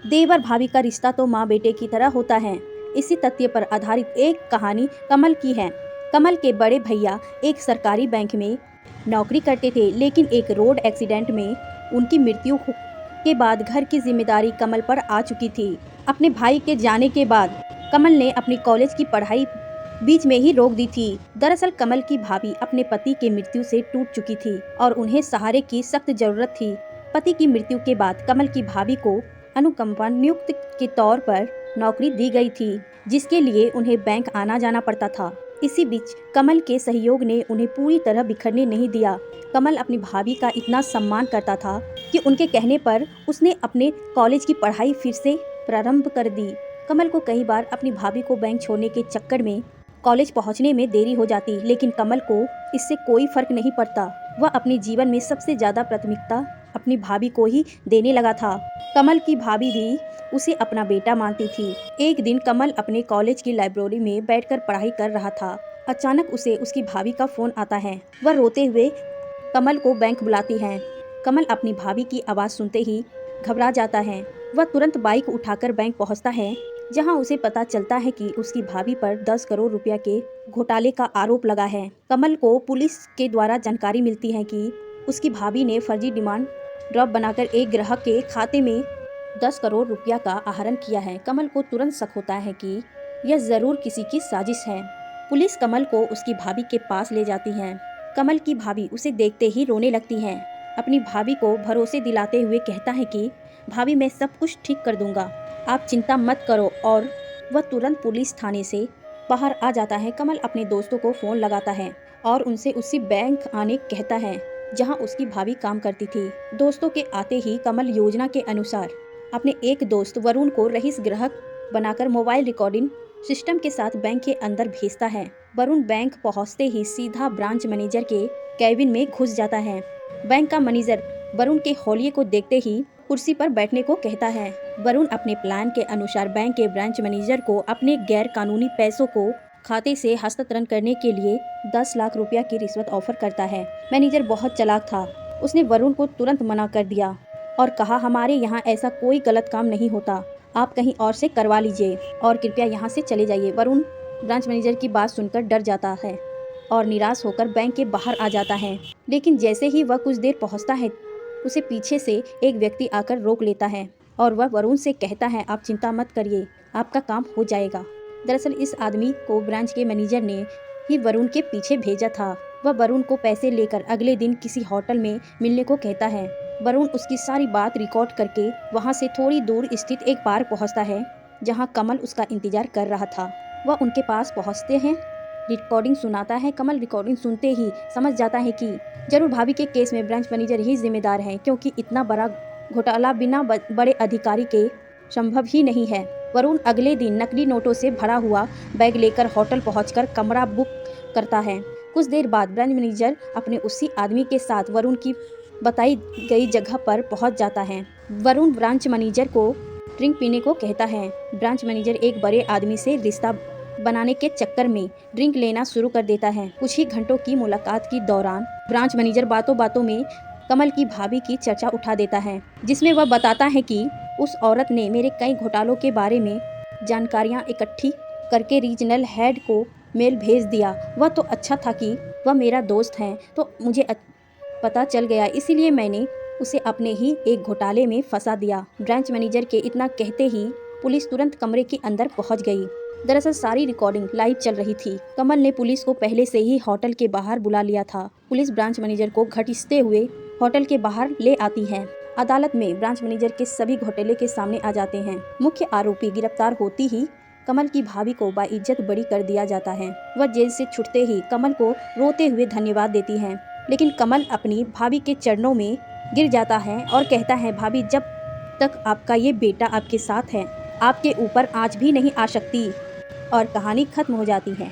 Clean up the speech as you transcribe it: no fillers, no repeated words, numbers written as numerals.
देवर भाभी का रिश्ता तो माँ बेटे की तरह होता है। इसी तथ्य पर आधारित एक कहानी कमल की है। कमल के बड़े भैया एक सरकारी बैंक में नौकरी करते थे, लेकिन एक रोड एक्सीडेंट में उनकी मृत्यु के बाद घर की जिम्मेदारी कमल पर आ चुकी थी। अपने भाई के जाने के बाद कमल ने अपनी कॉलेज की पढ़ाई बीच में ही रोक दी थी। दरअसल कमल की भाभी अपने पति के मृत्यु से टूट चुकी थी और उन्हें सहारे की सख्त जरूरत थी। पति की मृत्यु के बाद कमल की भाभी को अनुकंपा नियुक्त के तौर पर नौकरी दी गई थी, जिसके लिए उन्हें बैंक आना जाना पड़ता था। इसी बीच कमल के सहयोग ने उन्हें पूरी तरह बिखरने नहीं दिया। कमल अपनी भाभी का इतना सम्मान करता था कि उनके कहने पर उसने अपने कॉलेज की पढ़ाई फिर से प्रारंभ कर दी। कमल को कई बार अपनी भाभी को बैंक छोड़ने के चक्कर में कॉलेज पहुंचने में देरी हो जाती, लेकिन कमल को इससे कोई फर्क नहीं पड़ता। वह अपने जीवन में सबसे ज्यादा प्राथमिकता अपनी भाभी को ही देने लगा था। कमल की भाभी भी उसे अपना बेटा मानती थी। एक दिन कमल अपने कॉलेज की लाइब्रेरी में बैठकर पढ़ाई कर रहा था। अचानक उसे उसकी भाभी का फोन आता है। वह रोते हुए कमल को बैंक बुलाती है। कमल अपनी भाभी की आवाज़ सुनते ही घबरा जाता है। वह तुरंत बाइक उठाकर बैंक पहुंचता है, जहां उसे पता चलता है कि उसकी भाभी पर 10 करोड़ रुपया के घोटाले का आरोप लगा है। कमल को पुलिस के द्वारा जानकारी मिलती है कि उसकी भाभी ने फर्जी डिमांड ड्राफ्ट बनाकर एक ग्राहक के खाते में 10 करोड़ रुपया का आहरण किया है। कमल को तुरंत शक होता है कि यह जरूर किसी की साजिश है। पुलिस कमल को उसकी भाभी के पास ले जाती है। कमल की भाभी उसे देखते ही रोने लगती है। अपनी भाभी को भरोसे दिलाते हुए कहता है कि भाभी मैं सब कुछ ठीक कर दूंगा, आप चिंता मत करो, और वह तुरंत पुलिस थाने से बाहर आ जाता है। कमल अपने दोस्तों को फ़ोन लगाता है और उनसे उसी बैंक आने कहता है जहां उसकी भाभी काम करती थी। दोस्तों के आते ही कमल योजना के अनुसार अपने एक दोस्त वरुण को रईस ग्राहक बनाकर मोबाइल रिकॉर्डिंग सिस्टम के साथ बैंक के अंदर भेजता है। वरुण बैंक पहुंचते ही सीधा ब्रांच मैनेजर के कैबिन में घुस जाता है। बैंक का मैनेजर वरुण के हौलिये को देखते ही कुर्सी पर बैठने को कहता है। वरुण अपने प्लान के अनुसार बैंक के ब्रांच मैनेजर को अपने गैर कानूनी पैसों को खाते से हस्तांतरण करने के लिए 10 लाख रुपया की रिश्वत ऑफर करता है। मैनेजर बहुत चालाक था। उसने वरुण को तुरंत मना कर दिया और कहा, हमारे यहाँ ऐसा कोई गलत काम नहीं होता, आप कहीं और से करवा लीजिए और कृपया यहाँ से चले जाइए। वरुण ब्रांच मैनेजर की बात सुनकर डर जाता है और निराश होकर बैंक के बाहर आ जाता है। लेकिन जैसे ही वह कुछ देर पहुँचता है, उसे पीछे से एक व्यक्ति आकर रोक लेता है और वह वरुण से कहता है, आप चिंता मत करिए, आपका काम हो जाएगा। दरअसल इस आदमी को ब्रांच के मैनेजर ने ही वरुण के पीछे भेजा था। वह वरुण को पैसे लेकर अगले दिन किसी होटल में मिलने को कहता है। वरुण उसकी सारी बात रिकॉर्ड करके वहां से थोड़ी दूर स्थित एक पार्क पहुंचता है, जहां कमल उसका इंतजार कर रहा था। वह उनके पास पहुंचते हैं, रिकॉर्डिंग सुनाता है। कमल रिकॉर्डिंग सुनते ही समझ जाता है कि जरूर भाभी के केस में ब्रांच मैनेजर ही जिम्मेदार है, क्योंकि इतना बड़ा घोटाला बिना बड़े अधिकारी के संभव ही नहीं है। वरुण अगले दिन नकली नोटों से भरा हुआ बैग लेकर होटल पहुंचकर कमरा बुक करता है। कुछ देर बाद ब्रांच मैनेजर अपने उसी आदमी के साथ वरुण की बताई गई जगह पर पहुंच जाता है। वरुण ब्रांच मैनेजर को ड्रिंक पीने को कहता है। ब्रांच मैनेजर एक बड़े आदमी से रिश्ता बनाने के चक्कर में ड्रिंक लेना शुरू कर देता है। कुछ ही घंटों की मुलाकात के दौरान ब्रांच मैनेजर बातों बातों में कमल की भाभी की चर्चा उठा देता है, जिसमें वह बताता है कि उस औरत ने मेरे कई घोटालों के बारे में जानकारियां इकट्ठी करके रीजनल हेड को मेल भेज दिया। वह तो अच्छा था कि वह मेरा दोस्त है, तो मुझे पता चल गया, इसीलिए मैंने उसे अपने ही एक घोटाले में फंसा दिया। ब्रांच मैनेजर के इतना कहते ही पुलिस तुरंत कमरे के अंदर पहुंच गई। दरअसल सारी रिकॉर्डिंग लाइव चल रही थी। कमल ने पुलिस को पहले से ही होटल के बाहर बुला लिया था। पुलिस ब्रांच मैनेजर को घसीटते हुए होटल के बाहर ले आती है। अदालत में ब्रांच मैनेजर के सभी घोटाले के सामने आ जाते हैं। मुख्य आरोपी गिरफ्तार होती ही कमल की भाभी को बाइज्जत बरी कर दिया जाता है। वह जेल से छूटते ही कमल को रोते हुए धन्यवाद देती है, लेकिन कमल अपनी भाभी के चरणों में गिर जाता है और कहता है, भाभी जब तक आपका ये बेटा आपके साथ है, आपके ऊपर आँच भी नहीं आ सकती। और कहानी खत्म हो जाती है।